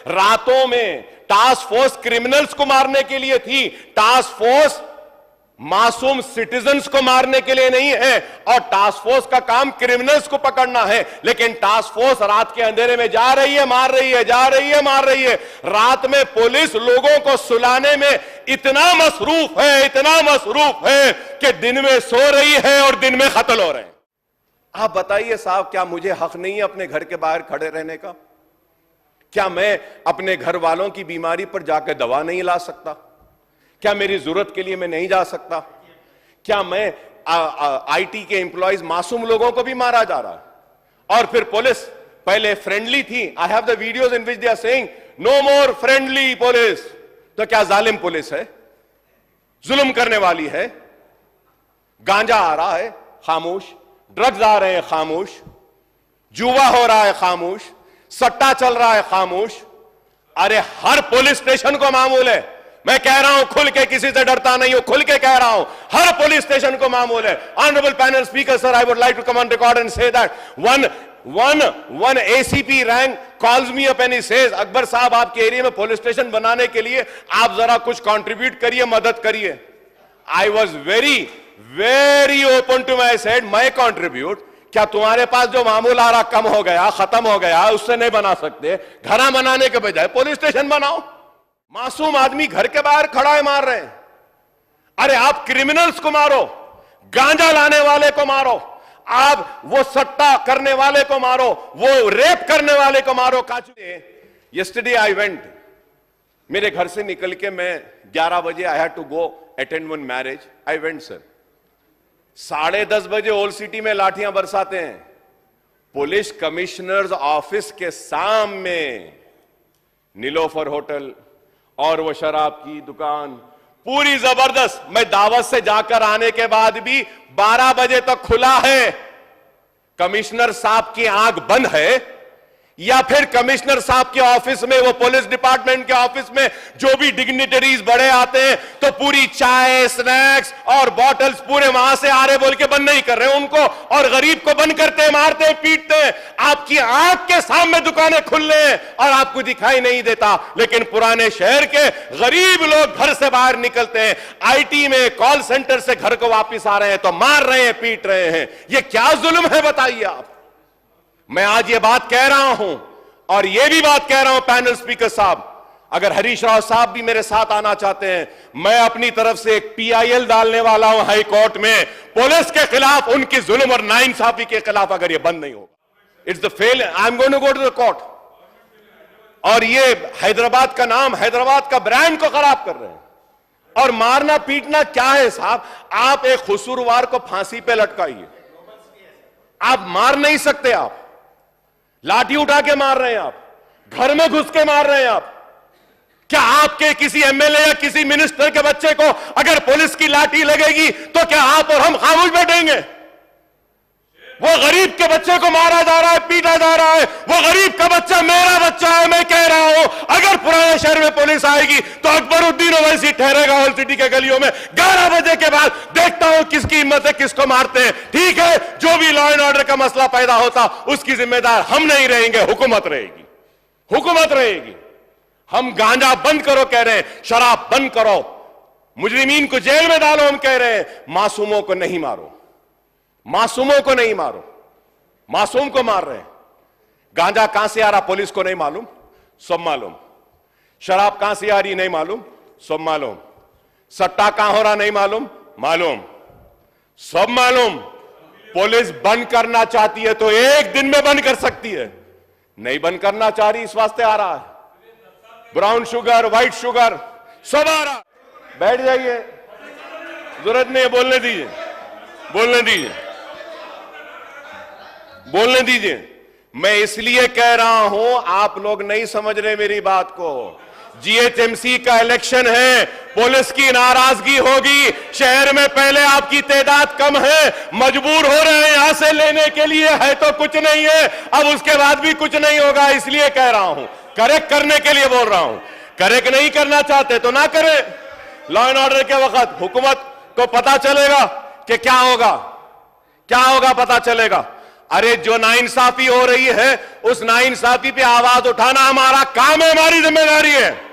रातों में task force criminals को मारने के लिए थी, टास्क फोर्स मासूम सिटीजन्स को मारने के लिए नहीं है। और टास्क फोर्स का काम क्रिमिनल्स को पकड़ना है, लेकिन टास्क फोर्स रात के अंधेरे में जा रही है, मार रही है, जा रही है, मार रही है। रात में पुलिस लोगों को सुलाने में इतना मसरूफ है, इतना मसरूफ है कि दिन में सो रही है और दिन में कत्ल हो रहे हैं। आप बताइए साहब, क्या मुझे हक नहीं है अपने घर के बाहर खड़े रहने का? क्या मैं अपने घर वालों की बीमारी पर जाकर दवा नहीं ला सकता? क्या मेरी जरूरत के लिए मैं नहीं जा सकता? क्या मैं आईटी के एम्प्लॉयज, मासूम लोगों को भी मारा जा रहा है और फिर पुलिस पहले फ्रेंडली थी। I have the videos in which they are saying no more friendly police. तो क्या जालिम पुलिस है? जुल्म करने वाली है? गांजा आ रहा है, खामोश। ड्रग्स आ रहे हैं, खामोश। जुआ हो रहा है, खामोश। सट्टा चल रहा है, खामोश। अरे हर पुलिस स्टेशन को मामूल है। मैं कह रहा हूं खुल के, किसी से डरता नहीं हूं, खुल के कह रहा हूं, हर पुलिस स्टेशन को मामूल है। Honourable panel speaker sir, I would like to come on record and say that one ACP rank calls me up and he says, Akbar साहब आपके एरिया में पुलिस स्टेशन बनाने के लिए आप जरा कुछ कंट्रीब्यूट करिए, मदद करिए। I was very open to my said, मैं कंट्रीब्यूट, क्या तुम्हारे पास जो मामूल आ रहा कम हो गया, खत्म हो गया, उससे नहीं बना सकते? घरा बनाने के बजाय पुलिस स्टेशन बनाओ। मासूम आदमी घर के बाहर खड़ा है, मार रहे हैं। अरे आप क्रिमिनल्स को मारो, गांजा लाने वाले को मारो, आप वो सट्टा करने वाले को मारो, वो रेप करने वाले को मारो। यस्टरडे आई वेंट, मेरे घर से निकल के मैं 11 बजे I had to go attend one marriage. I went sir, 10:30 बजे ओल्ड सिटी में लाठियां बरसाते हैं। पुलिस कमिश्नर्स ऑफिस के सामने नीलोफर होटल और वो शराब की दुकान पूरी जबरदस्त। मैं दावत से जाकर आने के बाद भी 12 बजे तक खुला है। कमिश्नर साहब की आंख बंद है या फिर कमिश्नर साहब के ऑफिस में, वो पुलिस डिपार्टमेंट के ऑफिस में जो भी डिग्निटरीज बड़े आते हैं तो पूरी चाय, स्नैक्स और बॉटल्स पूरे वहां से आ रहे बोल के बंद नहीं कर रहे उनको, और गरीब को बंद करते हैं, मारते हैं, पीटते हैं। आपकी आंख के सामने दुकानें खुल रहे हैं और आपको दिखाई नहीं देता। लेकिन पुराने शहर के गरीब लोग घर से बाहर निकलते हैं, आईटी में, कॉल सेंटर से घर को वापिस आ रहे हैं तो मार रहे हैं, पीट रहे हैं। यह क्या जुल्म है बताइए आप? मैं आज ये बात कह रहा हूं और ये भी बात कह रहा हूं पैनल स्पीकर साहब, अगर हरीश राव साहब भी मेरे साथ आना चाहते हैं, मैं अपनी तरफ से एक PIL डालने वाला हूं हाई कोर्ट में, पुलिस के खिलाफ, उनकी जुल्म और नाइंसाफी के खिलाफ, अगर ये बंद नहीं होगा। It's the fail, I am going to go to the court. और ये हैदराबाद का नाम, हैदराबाद का ब्रांड को खराब कर रहे हैं। और मारना पीटना क्या है साहब? आप एक कसूरवार को फांसी पे लटकाइए, आप मार नहीं सकते। आप लाठी उठा के मार रहे हैं, आप घर में घुस के मार रहे हैं। आप क्या आपके किसी MLA या किसी मिनिस्टर के बच्चे को अगर पुलिस की लाठी लगेगी तो क्या आप और हम खामोश बैठेंगे? वो गरीब के बच्चे को मारा जा रहा है, पीटा जा रहा है। वो गरीब का बच्चा मेरा बच्चा है। मैं कह रहा हूं अगर पुराने शहर में पुलिस आएगी तो अकबरुद्दीन ओवैसी ठहरेगा होल सिटी के गलियों में 11 बजे के बाद। देखता हूं किसकी हिम्मत है, किसको मारते हैं। ठीक है, जो भी लॉ एंड ऑर्डर का मसला पैदा होता उसकी जिम्मेदार हम नहीं रहेंगे, हुकूमत रहेगी, हुकूमत रहेगी। हम गांजा बंद करो कह रहे हैं, शराब बंद करो, मुजरिमीन को जेल में डालो हम कह रहे हैं। मासूमों को नहीं मारो, मासूमों को नहीं मारो। मासूम को मार रहे हैं। गांजा कहां से आ रहा पुलिस को नहीं मालूम, सब मालूम। शराब कहां से आ रही नहीं मालूम, सब मालूम। सट्टा कहां हो रहा नहीं मालूम, मालूम, सब मालूम। पुलिस बंद करना चाहती है तो एक दिन में बंद कर सकती है, नहीं बंद करना चाह रही, इस वास्ते आ रहा है। ब्राउन शुगर, व्हाइट शुगर सब आ रहा। बैठ जाइए, जरूरत नहीं है, बोलने दीजिए, बोलने दीजिए, बोलने दीजिए। मैं इसलिए कह रहा हूं, आप लोग नहीं समझ रहे मेरी बात को। GHMC का इलेक्शन है, पुलिस की नाराजगी होगी। शहर में पहले आपकी तादाद कम है, मजबूर हो रहे हैं यहां से लेने के लिए, है तो कुछ नहीं है, अब उसके बाद भी कुछ नहीं होगा। इसलिए कह रहा हूं, करेक्ट करने के लिए बोल रहा हूं। करेक्ट नहीं करना चाहते तो ना करें। लॉ एंड ऑर्डर के वक्त हुकूमत को पता चलेगा कि क्या होगा, क्या होगा पता चलेगा। अरे जो नाइंसाफी हो रही है उस नाइंसाफी पे आवाज उठाना हमारा काम है, हमारी जिम्मेदारी है।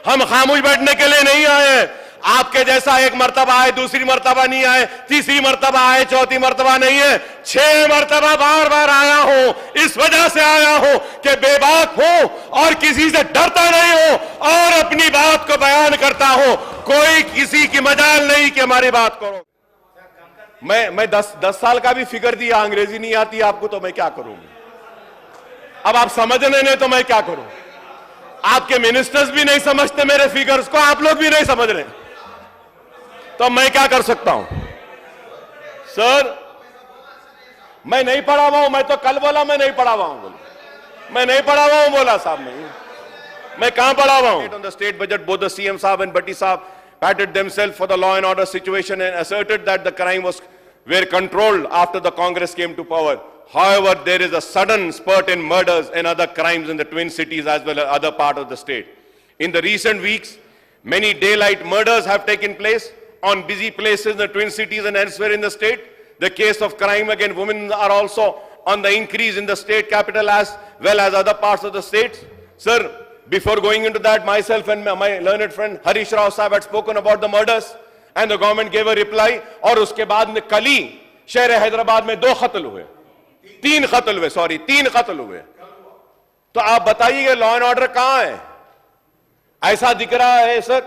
हम खामोश बैठने के लिए नहीं आए हैं। आपके जैसा एक मर्तबा आए, दूसरी मर्तबा नहीं आए, तीसरी मर्तबा आए, चौथी मर्तबा नहीं है, 6 मर्तबा बार बार आया हूं। इस वजह से आया हूं कि बेबाक हूं और किसी से डरता नहीं हूं और अपनी बात को बयान करता हूं। कोई किसी की मजाल नहीं कि हमारी बात करो। मैं 10 साल का भी फिगर दिया, अंग्रेजी नहीं आती आपको तो मैं क्या करूं। अब आप समझने नहीं तो मैं क्या करूं। आपके मिनिस्टर्स भी नहीं समझते मेरे फिगर्स को, आप लोग भी नहीं समझ रहे, तो मैं क्या कर सकता हूं। सर मैं नहीं पढ़ा हुआ हूं, मैं तो कल बोला मैं नहीं पढ़ा हुआ हूं, मैं नहीं पढ़ा हुआ हूं बोला साहब, नहीं मैं कहां पढ़ा हुआ हूं। On the state budget, both the CM साहब and Bhatti साहब patted themselves for the law and order situation and asserted that the crime were controlled after the Congress came to power. However, there is a sudden spurt in murders and other crimes in the Twin Cities as well as other part of the state. In the recent weeks, many daylight murders have taken place on busy places in the Twin Cities and elsewhere in the state. The case of crime against women are also on the increase in the state capital as well as other parts of the states. Sir, before going into that, myself and my learned friend Harish Rao Sahab had spoken about the murders and the government gave a reply. और उसके बाद में कल ही शहर हैदराबाद में 2 कत्ल हुए, 3 कत्ल हुए, सॉरी 3 कत्ल हुए। तो आप बताइए लॉ एंड ऑर्डर कहां है। ऐसा दिख रहा है सर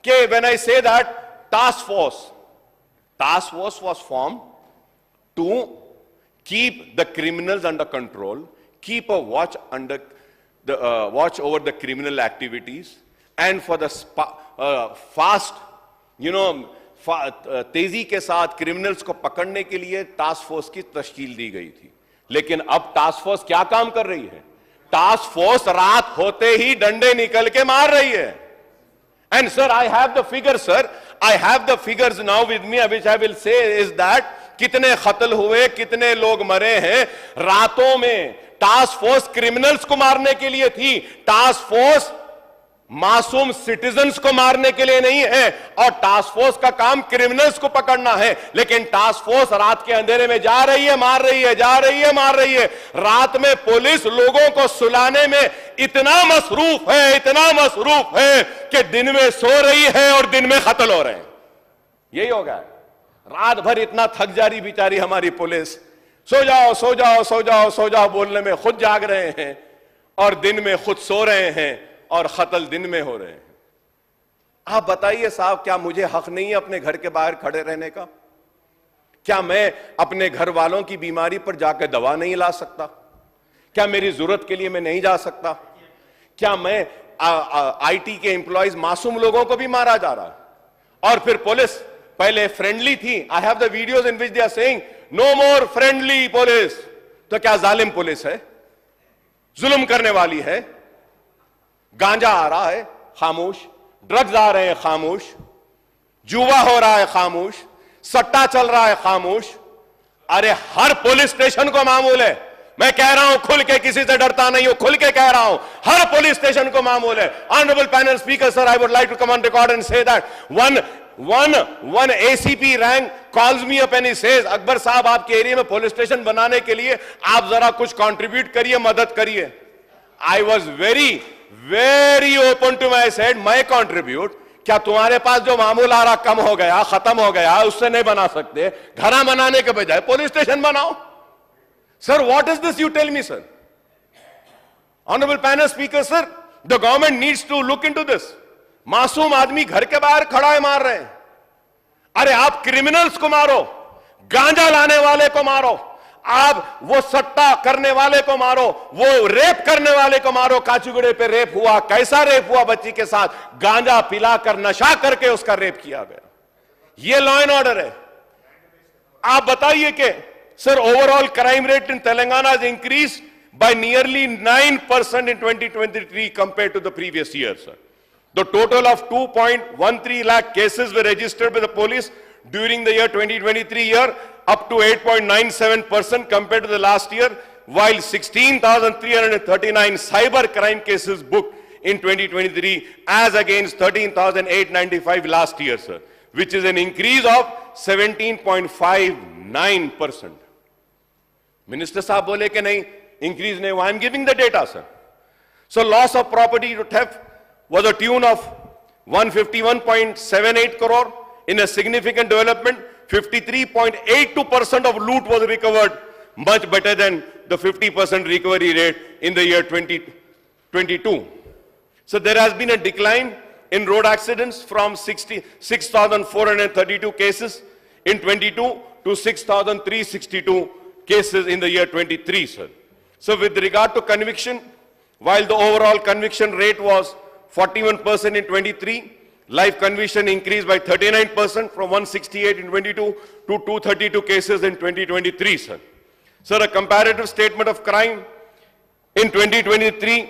कि when I say that task force was formed to keep the criminals under control, keep a watch over the criminal activities, and for the fast, तेजी के साथ क्रिमिनल्स को पकड़ने के लिए टास्क फोर्स की तश्कील दी गई थी। लेकिन अब टास्क फोर्स क्या काम कर रही है? टास्क फोर्स रात होते ही डंडे निकल के मार रही है। And sir, I have the figures, sir. I have the figures now with me, which I will say is that कितने कत्ल हुए, कितने लोग मरे हैं रातों में। टास्क फोर्स क्रिमिनल्स को मारने के लिए थी, टास्क फोर्स मासूम सिटीजन्स को मारने के लिए नहीं है। और टास्क फोर्स का काम क्रिमिनल्स को पकड़ना है, लेकिन टास्क फोर्स रात के अंधेरे में जा रही है, मार रही है, जा रही है, मार रही है। रात में पुलिस लोगों को सुलाने में इतना मसरूफ है कि दिन में सो रही है और दिन में कत्ल हो रहे हैं। यही होगा, रात भर इतना थक जा रही बेचारी हमारी पुलिस, सो जाओ सो जाओ सो जाओ सो जाओ बोलने में खुद जाग रहे हैं और दिन में खुद सो रहे हैं और कत्ल दिन में हो रहे हैं। आप बताइए साहब, क्या मुझे हक नहीं है अपने घर के बाहर खड़े रहने का? क्या मैं अपने घर वालों की बीमारी पर जाकर दवा नहीं ला सकता? क्या मेरी जरूरत के लिए मैं नहीं जा सकता? क्या मैं आईटी के एम्प्लॉयज, मासूम लोगों को भी मारा जा रहा है और फिर पुलिस पहले फ्रेंडली थी। I have the videos in which they are saying no more friendly police. तो क्या जालिम पुलिस है? जुल्म करने वाली है? गांजा आ रहा है खामोश, ड्रग्स आ रहे हैं खामोश, जुआ हो रहा है खामोश, सट्टा चल रहा है खामोश। अरे हर पुलिस स्टेशन को मामूल है। मैं कह रहा हूं खुल के, किसी से डरता नहीं हूं, खुल के कह रहा हूं, हर पुलिस स्टेशन को मामूल है। Honourable panel speaker sir, I would like to come on record and say that one ACP rank calls me up and he says, Akbar साहब आपके एरिया में पुलिस स्टेशन बनाने के लिए आप जरा कुछ कंट्रीब्यूट करिए, मदद करिए। I was very open to my said, मैं कंट्रीब्यूट। क्या तुम्हारे पास जो मामूल आ रहा कम हो गया, खत्म हो गया, उससे नहीं बना सकते? घरा बनाने के बजाय पुलिस स्टेशन बनाओ। Sir, what is this you tell me sir? Honourable panel speaker sir, the government needs to look into this. मासूम आदमी घर के बाहर खड़ा है, मार रहे हैं। अरे आप क्रिमिनल्स को मारो, गांजा लाने वाले को मारो, आप वो सट्टा करने वाले को मारो, वो रेप करने वाले को मारो। काचीगुड़े पे रेप हुआ, कैसा रेप हुआ? बच्ची के साथ गांजा पिलाकर, नशा करके उसका रेप किया गया। ये लॉ एंड ऑर्डर है। आप बताइए कि sir, overall crime rate in Telangana has increased by nearly 9% in 2023 compared to the previous year, sir. The total of 2.13 lakh cases were registered by the police during the year 2023 year, up to 8.97% compared to the last year, while 16,339 cyber crime cases booked in 2023 as against 13,895 last year, sir, which is an increase of 17.59%. Minister साहब बोले कि नहीं increase नहीं हुआ. I am giving the data sir. So loss of property to theft was a tune of 151.78 crore. In a significant development, 53.82% of loot was recovered, much better than the 50% recovery rate in the year 2022. So there has been a decline in road accidents from 6,432 cases in 22 to 6,362 cases in the year 23, sir. So with regard to conviction, while the overall conviction rate was 41% in 23, life conviction increased by 39% from 168 in 22 to 232 cases in 2023, sir. Sir, a comparative statement of crime in 2023,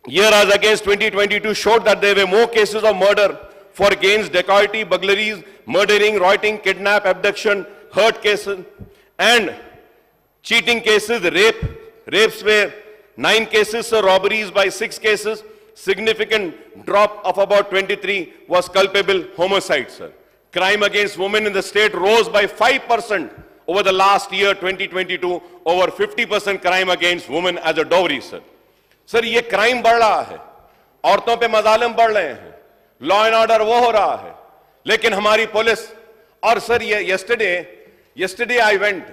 year as against 2022, showed that there were more cases of murder, forgeries, dacoity, burglaries, murdering, rioting, kidnap, abduction, hurt cases, and cheating cases. Rapes were 9 cases, sir. Robberies by 6 cases. Significant drop of about 23 was culpable homicide, sir. Crime against women in the state rose by 5% over the last year, 2022, over 50% crime against women as a dowry, sir. Sir, ये crime बढ़ रहा है, औरतों पे मजालिम बढ़ रहे हैं, law and order वो हो रहा है, लेकिन हमारी पुलिस. और सर ये yesterday I went,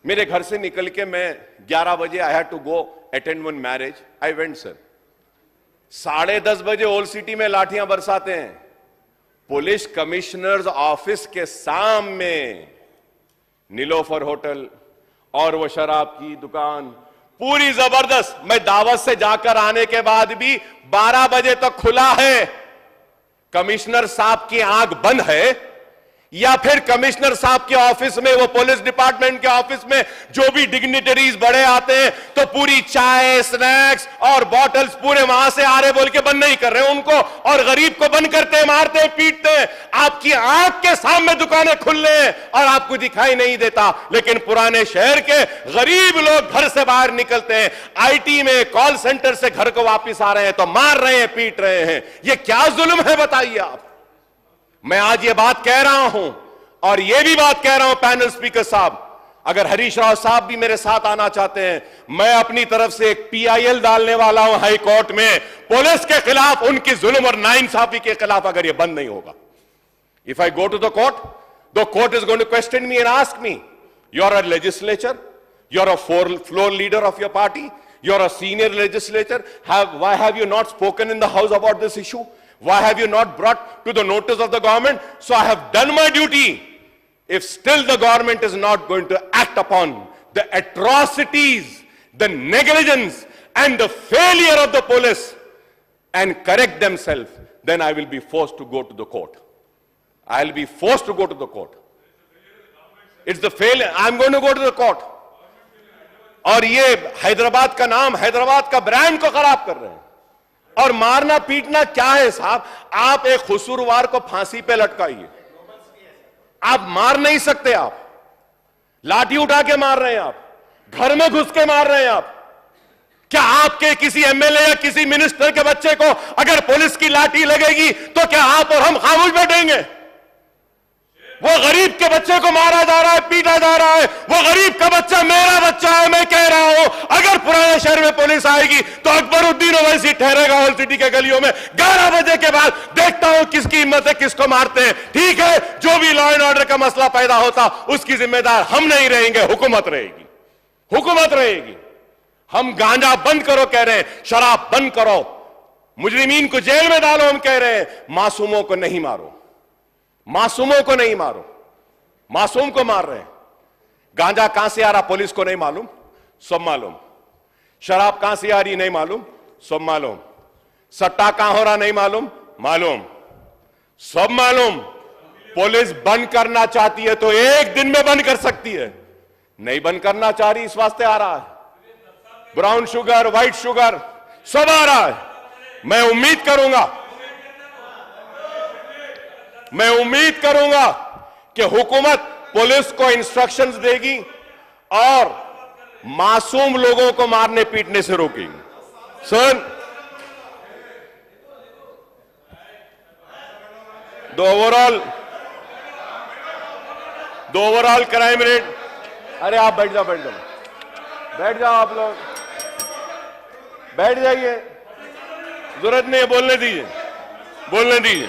मेरे घर से निकल के मैं 11 बजे I had to go attend one marriage. I went, sir. 10:30 बजे ओल्ड सिटी में लाठियां बरसाते हैं. पुलिस कमिश्नर्स ऑफिस के सामने नीलोफर होटल और वो शराब की दुकान पूरी जबरदस्त. मैं दावत से जाकर आने के बाद भी 12 बजे तक खुला है. कमिश्नर साहब की आंख बंद है या फिर कमिश्नर साहब के ऑफिस में, वो पुलिस डिपार्टमेंट के ऑफिस में जो भी डिग्निटरीज बड़े आते हैं तो पूरी चाय, स्नैक्स और बॉटल्स पूरे वहां से आ रहे बोल के बंद नहीं कर रहे उनको, और गरीब को बंद करते हैं, मारते हैं, पीटते हैं. आपकी आंख के सामने दुकानें खुल रही हैं और आपको दिखाई नहीं देता. लेकिन पुराने शहर के गरीब लोग घर से बाहर निकलते हैं, आईटी में कॉल सेंटर से घर को वापिस आ रहे हैं तो मार रहे हैं, पीट रहे हैं. ये क्या जुल्म है बताइए आप. मैं आज ये बात कह रहा हूं और ये भी बात कह रहा हूं पैनल स्पीकर साहब, अगर हरीश राव साहब भी मेरे साथ आना चाहते हैं, मैं अपनी तरफ से एक PIL डालने वाला हूं हाई कोर्ट में पुलिस के खिलाफ, उनकी जुल्म और नाइंसाफी के खिलाफ, अगर ये बंद नहीं होगा. If I go to the court is going to question me and ask me, you are a legislature, you are a floor leader of your party, you are a senior legislature, why have you not spoken in the house about this issue? Why have you not brought to the notice of the government? So I have done my duty. If still the government is not going to act upon the atrocities, the negligence and the failure of the police and correct themselves, then I will be forced to go to the court. I'll be forced to go to the court. It's the failure. I'm going to go to the court. और ये हैदराबाद का नाम, हैदराबाद का brand को खराब कर रहे हैं. और मारना पीटना क्या है साहब? आप एक कसूरवार को फांसी पे लटकाइए, आप मार नहीं सकते. आप लाठी उठा के मार रहे हैं, आप घर में घुस के मार रहे हैं. आप क्या आपके किसी MLA या किसी मिनिस्टर के बच्चे को अगर पुलिस की लाठी लगेगी तो क्या आप और हम खामोश बैठेंगे? वो गरीब के बच्चे को मारा जा रहा है, पीटा जा रहा है. वो गरीब का बच्चा मेरा बच्चा है. मैं कह रहा हूं अगर पुराने शहर में पुलिस आएगी तो अकबरुद्दीन ओवैसी ठहरेगा ओल्ड सिटी के गलियों में 11 बजे के बाद. देखता हूं किसकी हिम्मत है, किसको मारते हैं. ठीक है, जो भी लॉ एंड ऑर्डर का मसला पैदा होता उसकी जिम्मेदार हम नहीं रहेंगे, हुकूमत रहेगी. हुकूमत रहेगी. हम गांजा बंद करो कह रहे हैं, शराब बंद करो, मुजरिमीन को जेल में डालो हम कह रहे हैं. मासूमों को नहीं मारो, मासूमों को नहीं मारो. मासूम को मार रहे हैं. गांजा कहां से आ रहा पुलिस को नहीं मालूम, सब मालूम. शराब कहां से आ रही नहीं मालूम, सब मालूम. सट्टा कहां हो रहा नहीं मालूम, मालूम, सब मालूम. पुलिस बंद करना चाहती है तो एक दिन में बंद कर सकती है, नहीं बंद करना चाह रही इस वास्ते आ रहा है. ब्राउन शुगर, व्हाइट शुगर सब आ रहा है. मैं उम्मीद करूंगा कि हुकूमत पुलिस को इंस्ट्रक्शंस देगी और मासूम लोगों को मारने पीटने से रोकेगी. Sir, the overall crime rate, अरे आप बैठ जाओ. बैठ जाओ आप लोग, बैठ जाइए, जरूरत नहीं है, बोलने दीजिए, बोलने दीजिए,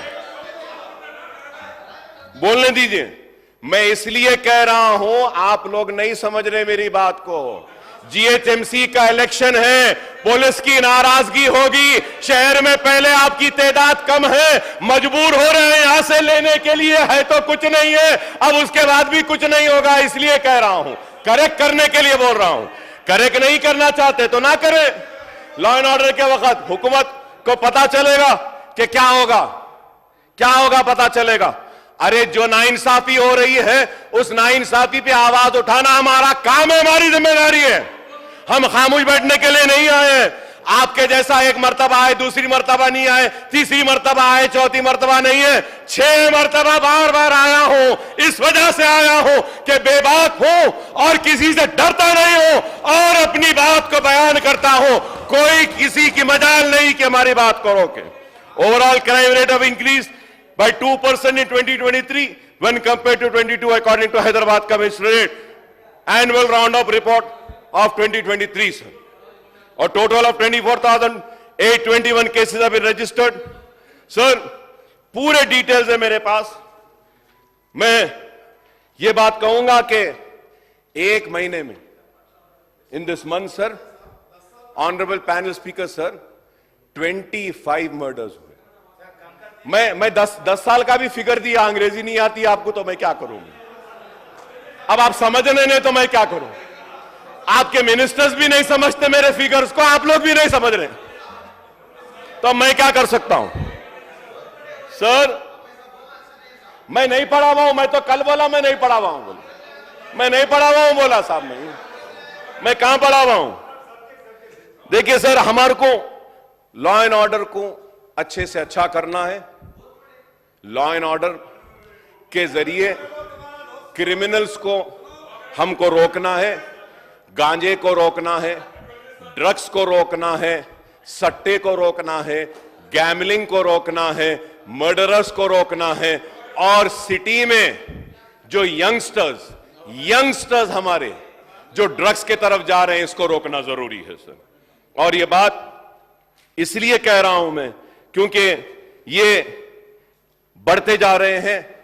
बोलने दीजिए। मैं इसलिए कह रहा हूं, आप लोग नहीं समझ रहे मेरी बात को। जीएचएमसी का इलेक्शन है, पुलिस की नाराजगी होगी, शहर में पहले आपकी तादाद कम है, मजबूर हो रहे हैं यहां से लेने के लिए, है तो कुछ नहीं है, अब उसके बाद भी कुछ नहीं होगा। इसलिए कह रहा हूं, करेक्ट करने के लिए बोल रहा हूं। करेक्ट नहीं करना चाहते तो ना करें। लॉ एंड ऑर्डर के वक्त हुकूमत को पता चलेगा कि क्या होगा, क्या होगा पता चलेगा। अरे जो नाइंसाफी हो रही है, उस नाइंसाफी पे आवाज उठाना हमारा काम है, हमारी जिम्मेदारी है। हम खामोश बैठने के लिए नहीं आए। आपके जैसा एक मर्तबा आए, दूसरी मर्तबा नहीं आए, तीसरी मर्तबा आए, चौथी मर्तबा नहीं है, 6 मर्तबा बार बार आया हूं। इस वजह से आया हूं कि बेबाक हूं और किसी से डरता नहीं हूं और अपनी बात को बयान करता हूं। कोई किसी की मजाल नहीं कि हमारी बात को रोके। Overall crime rate of increase by 2% in 2023 when compared to 22 according to Hyderabad Commissionerate annual round-up report of 2023, sir. A total of 24,821 cases have been registered. Sir, पूरे डिटेल्स है मेरे पास। मैं ये बात कहूंगा कि एक महीने में in this month, sir, honorable panel speaker, sir, 25 murders हुए। मैं 10 साल का भी फिगर दिया, अंग्रेजी नहीं आती आपको तो मैं क्या करूं। अब आप समझने नहीं तो मैं क्या करूं। आपके मिनिस्टर्स भी नहीं समझते मेरे फिगर्स को, आप लोग भी नहीं समझ रहे, तो मैं क्या कर सकता हूं। सर, मैं नहीं पढ़ा हुआ हूं, मैं तो कल बोला मैं नहीं पढ़ा हुआ हूं, बोला मैं नहीं पढ़ा हुआ हूं, बोला साहब नहीं, मैं कहां पढ़ा हुआ हूं। देखिए सर, हमारे को लॉ एंड ऑर्डर को अच्छे से अच्छा करना है। लॉ एंड ऑर्डर के जरिए क्रिमिनल्स को हमको रोकना है, गांजे को रोकना है, ड्रग्स को रोकना है, सट्टे को रोकना है, गैमलिंग को रोकना है, मर्डरर्स को रोकना है, और सिटी में जो यंगस्टर्स हमारे जो ड्रग्स के तरफ जा रहे हैं, इसको रोकना जरूरी है सर। और ये बात इसलिए कह रहा हूं मैं क्योंकि ये बढ़ते जा रहे हैं।